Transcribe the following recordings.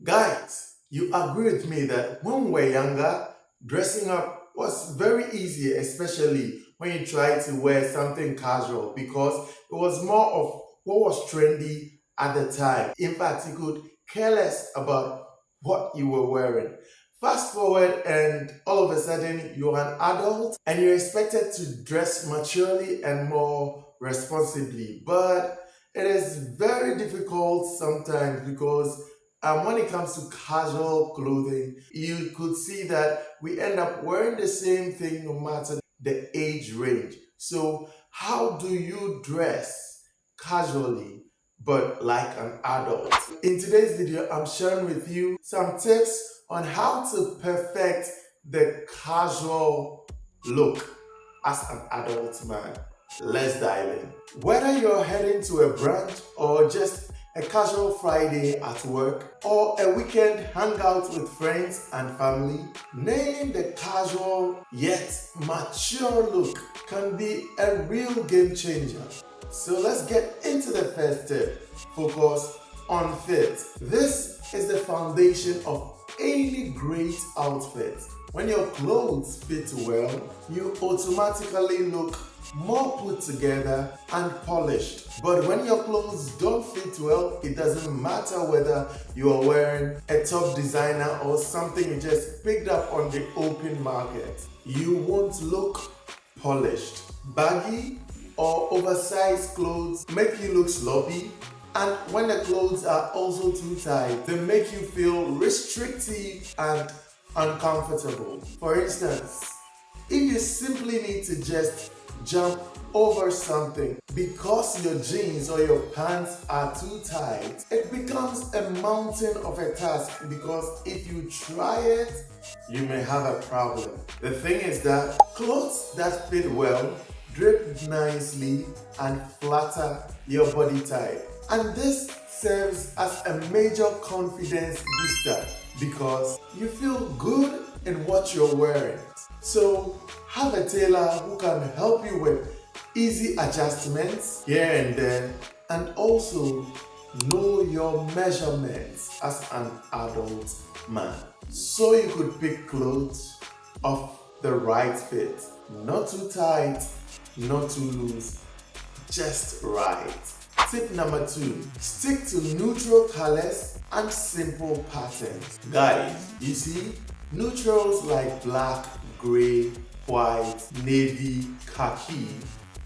Guys, you agree with me that when we were younger, dressing up was very easy, especially when you try to wear something casual because it was more of what was trendy at the time. In fact, you could care less about what you were wearing. Fast forward, and all of a sudden, you're an adult and you're expected to dress maturely and more responsibly. But it is very difficult sometimes because when it comes to casual clothing, you could see that we end up wearing the same thing no matter the age range. So, how do you dress casually but like an adult? In today's video, I'm sharing with you some tips on how to perfect the casual look as an adult man. Let's dive in. Whether you're heading to a brunch or just a casual Friday at work or a weekend hangout with friends and family, nailing the casual yet mature look can be a real game changer. So let's get into the first tip. Focus on fit. This is the foundation of any great outfit. When your clothes fit well, you automatically look more put together and polished. But when your clothes don't fit well, it doesn't matter whether you are wearing a top designer or something you just picked up on the open market. You won't look polished. Baggy or oversized clothes make you look sloppy, and when the clothes are also too tight, they make you feel restrictive and uncomfortable. For instance, if you simply need to just jump over something because your jeans or your pants are too tight, it becomes a mountain of a task because if you try it, you may have a problem. The thing is that clothes that fit well drip nicely and flatter your body type. And this serves as a major confidence booster because you feel good in what you're wearing. So have a tailor who can help you with easy adjustments here and there, and also know your measurements as an adult man. So you could pick clothes of the right fit, not too tight, not too loose, just right. Tip number 2, stick to neutral colors and simple patterns. Guys, you see, neutrals like black, gray, white, navy, khaki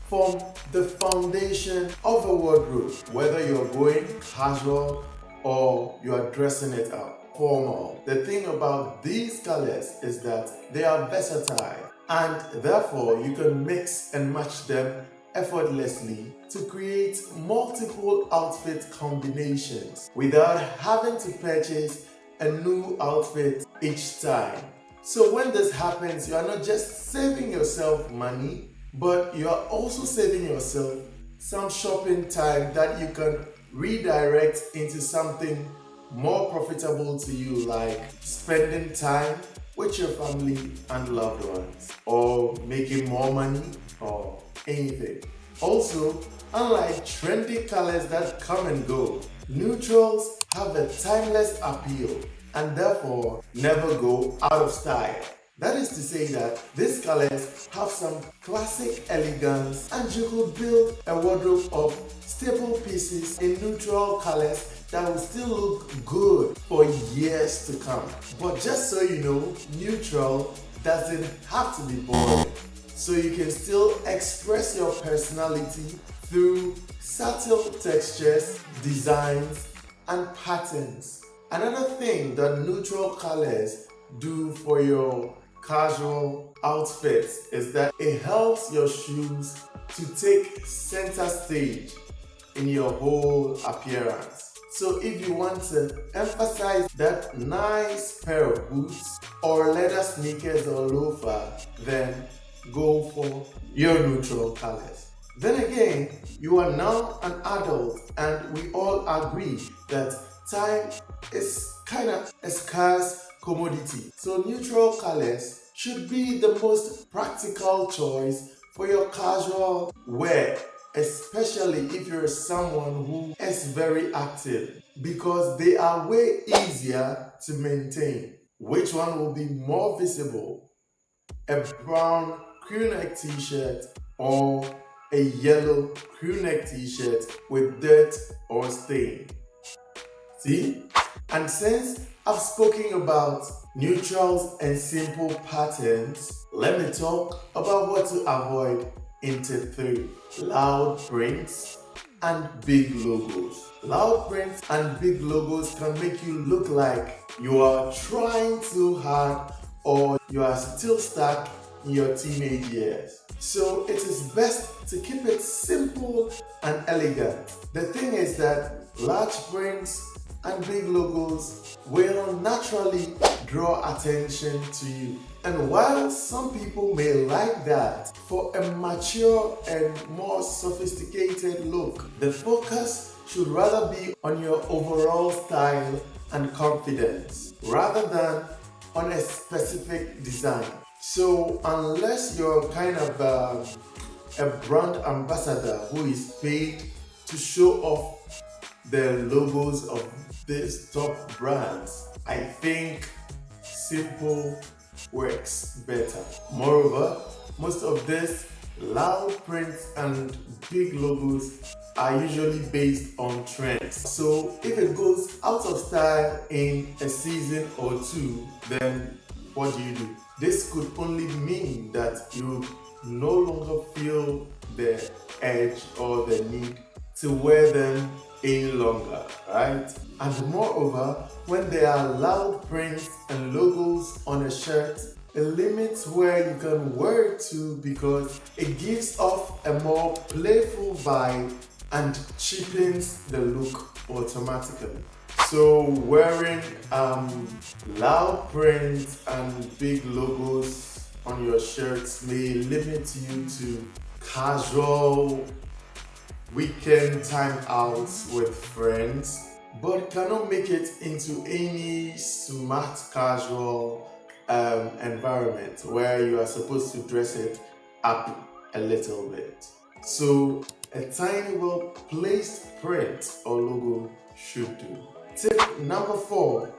form the foundation of a wardrobe, whether you're going casual or you are dressing it up formal. The thing about these colors is that they are versatile and therefore you can mix and match them effortlessly to create multiple outfit combinations without having to purchase a new outfit each time. So when this happens, you are not just saving yourself money, but you are also saving yourself some shopping time that you can redirect into something more profitable to you, like spending time with your family and loved ones, or making more money, or anything. Also, unlike trendy colors that come and go, neutrals have a timeless appeal and therefore never go out of style. That is to say that these colors have some classic elegance and you could build a wardrobe of staple pieces in neutral colors that will still look good for years to come. But just so you know, neutral doesn't have to be boring. So you can still express your personality through subtle textures, designs, and patterns. Another thing that neutral colors do for your casual outfits is that it helps your shoes to take center stage in your whole appearance. So if you want to emphasize that nice pair of boots or leather sneakers or loafer, then go for your neutral colors. Then again, you are now an adult and we all agree that time is kind of a scarce commodity. So neutral colors should be the most practical choice for your casual wear especially if you're someone who is very active, because they are way easier to maintain. Which one will be more visible? A brown crew neck t-shirt or a yellow crew neck t-shirt with dirt or stain? See? And since I've spoken about neutrals and simple patterns, let me talk about what to avoid in tip 3. Loud prints and big logos. Loud prints and big logos can make you look like you are trying too hard or you are still stuck in your teenage years. So it is best to keep it simple and elegant. The thing is that large prints and big logos will naturally draw attention to you. And while some people may like that, for a mature and more sophisticated look, the focus should rather be on your overall style and confidence rather than on a specific design. So unless you're kind of a brand ambassador who is paid to show off the logos of these top brands, I think simple works better. Moreover, most of these loud prints and big logos are usually based on trends. So if it goes out of style in a season or two, then what do? This could only mean that you no longer feel the urge or the need to wear them any longer, right? And moreover, when there are loud prints and logos on a shirt, it limits where you can wear it to because it gives off a more playful vibe and cheapens the look automatically. So wearing loud prints and big logos on your shirts may limit you to casual weekend time outs with friends, but cannot make it into any smart casual environment where you are supposed to dress it up a little bit. So a tiny well placed print or logo should do. Tip number 4,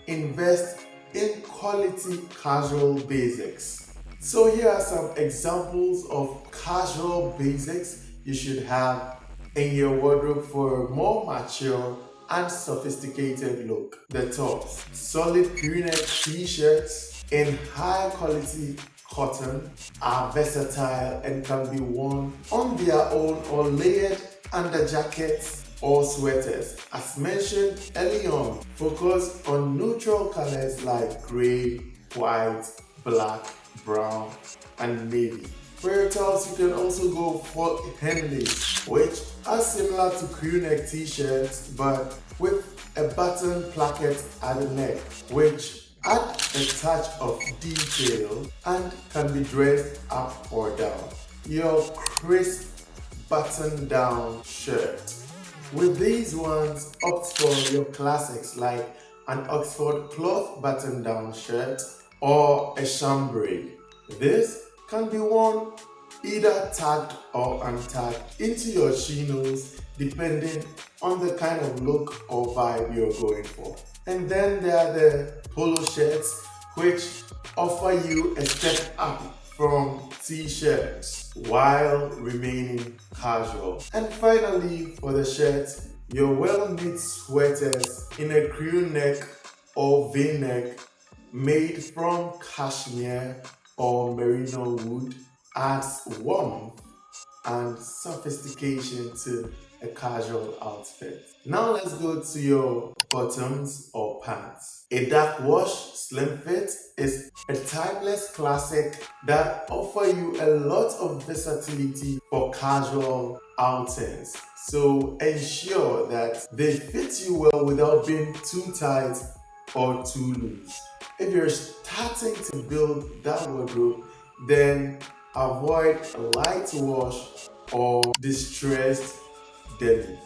invest in quality casual basics. So here are some examples of casual basics you should have in your wardrobe for a more mature and sophisticated look. The tops: solid crew-neck t-shirts in high quality cotton are versatile and can be worn on their own or layered under jackets or sweaters. As mentioned early on, focus on neutral colors like gray, white, black, brown, and navy. For your tops, you can also go for Henleys, which are similar to crew neck t-shirts but with a button placket at the neck, which add a touch of detail and can be dressed up or down. Your crisp button-down shirt. With these ones, opt for your classics like an Oxford cloth button-down shirt or a chambray. This can be worn either tagged or untagged into your chinos depending on the kind of look or vibe you're going for. And then there are the polo shirts, which offer you a step up from t-shirts while remaining casual. And finally, for the shirts, your well-knit sweaters in a crew neck or v-neck made from cashmere or merino wood adds warmth and sophistication to a casual outfit. Now let's go to your bottoms or pants. A dark wash slim fit is a timeless classic that offers you a lot of versatility for casual outings. So ensure that they fit you well without being too tight or too loose. If you're starting to build that wardrobe, then avoid light wash or distressed denim.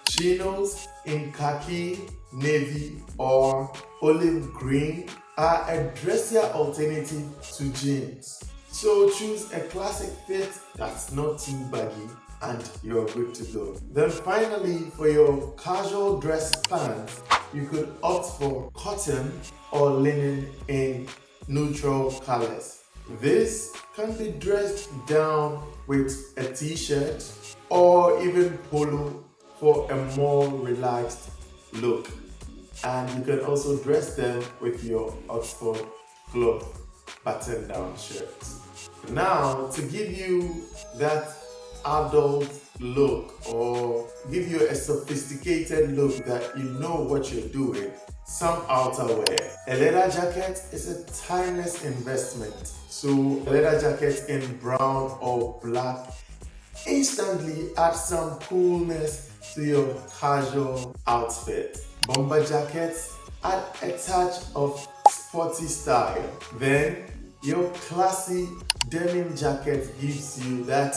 Chinos in khaki, navy, or olive green are a dressier alternative to jeans. So choose a classic fit that's not too baggy and you're good to go. Then finally, for your casual dress pants, you could opt for cotton or linen in neutral colors. This can be dressed down with a t-shirt or even polo for a more relaxed look. And you can also dress them with your Oxford cloth button-down shirts. Now, to give you that adult look or give you a sophisticated look that you know what you're doing, some outerwear. A leather jacket is a timeless investment. So a leather jacket in brown or black instantly adds some coolness to your casual outfit. Bomber jackets add a touch of sporty style. Then your classy denim jacket gives you that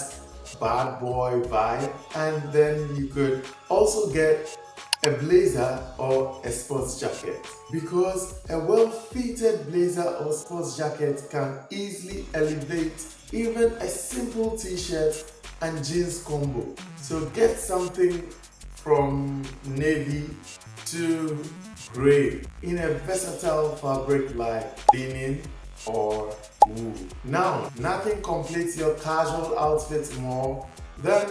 bad boy vibe, and then you could also get a blazer or a sports jacket, because a well-fitted blazer or sports jacket can easily elevate even a simple t-shirt and jeans combo. So get something from navy to gray in a versatile fabric like linen or wool. Now, nothing completes your casual outfit more than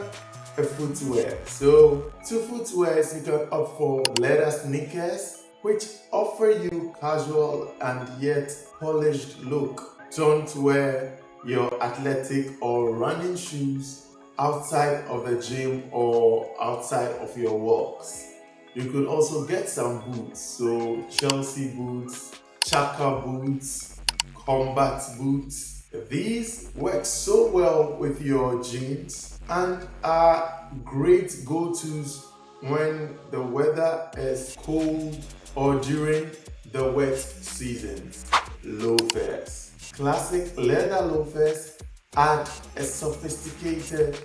a footwear. So, two footwears you can opt for: leather sneakers, which offer you casual and yet polished look. Don't wear your athletic or running shoes outside of the gym or outside of your walks. You could also get some boots, so Chelsea boots, Chaka boots, combat boots. These work so well with your jeans and are great go-tos when the weather is cold or during the wet seasons. Loafers. Classic leather loafers add a sophisticated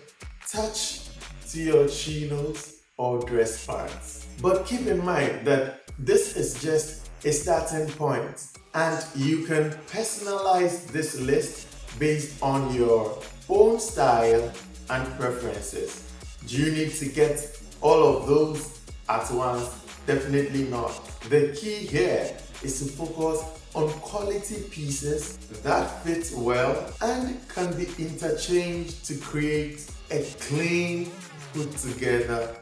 touch to your chinos or dress pants. But keep in mind that this is just a starting point, and you can personalize this list based on your own style and preferences. Do you need to get all of those at once? Definitely not. The key here is to focus on quality pieces that fit well and can be interchanged to create a clean, put together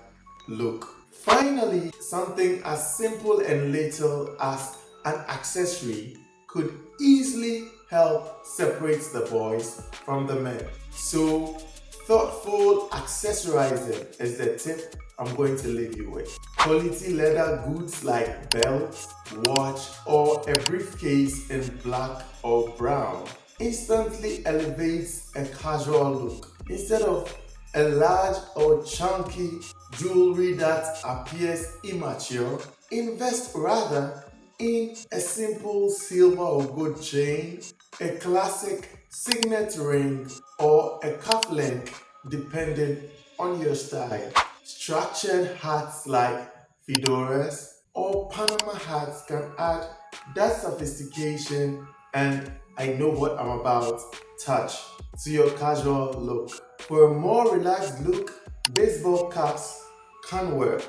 look. Finally, something as simple and little as an accessory could easily help separate the boys from the men. So, thoughtful accessorizing is the tip I'm going to leave you with. Quality leather goods like belts, watch, or a briefcase in black or brown instantly elevates a casual look. Instead of a large or chunky jewelry that appears immature, invest rather in a simple silver or gold chain, a classic signet ring, or a cuff link depending on your style. Structured hats like fedoras or Panama hats can add that sophistication and I know what I'm about touch to your casual look. For a more relaxed look, baseball caps can work,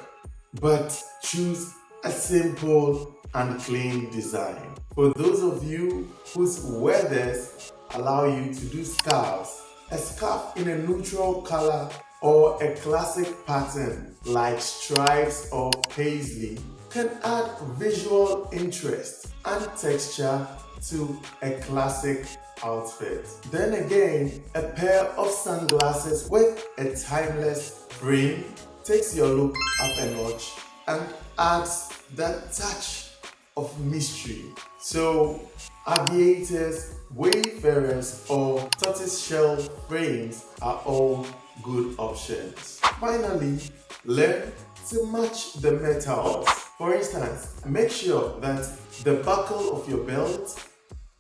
but choose a simple and clean design. For those of you whose weathers allow you to do scarves, a scarf in a neutral color or a classic pattern like stripes or paisley can add visual interest and texture to a classic outfit. Then again, a pair of sunglasses with a timeless frame takes your look up a notch and adds that touch of mystery. So aviators, wayfarers, or tortoiseshell frames are all good options. Finally, learn to match the metals. For instance, make sure that the buckle of your belt,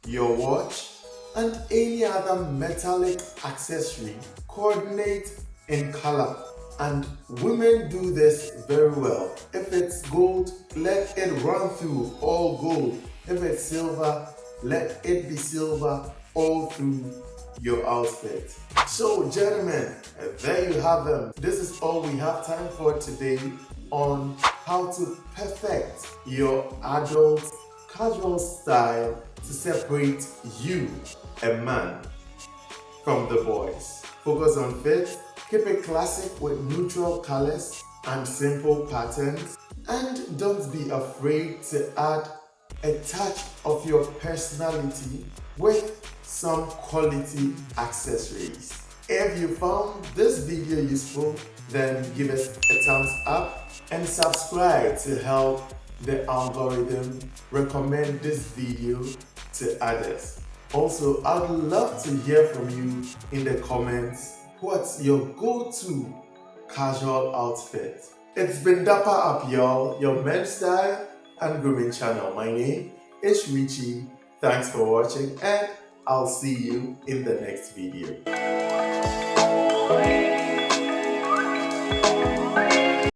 your watch, and any other metallic accessory coordinate in color. And women do this very well. If it's gold, let it run through all gold. If it's silver, let it be silver all through your outfit. So gentlemen, there you have them. This is all we have time for today on how to perfect your adult casual style to separate you, a man, from the boys. Focus on fit, keep it classic with neutral colors and simple patterns, and don't be afraid to add a touch of your personality with some quality accessories. If you found this video useful, then give us a thumbs up and subscribe to help the algorithm recommend this video to others. Also, I'd love to hear from you in the comments. What's your go-to casual outfit? It's been Dapper Up, y'all, your men's style and grooming channel. My name is Richie. Thanks for watching, and I'll see you in the next video.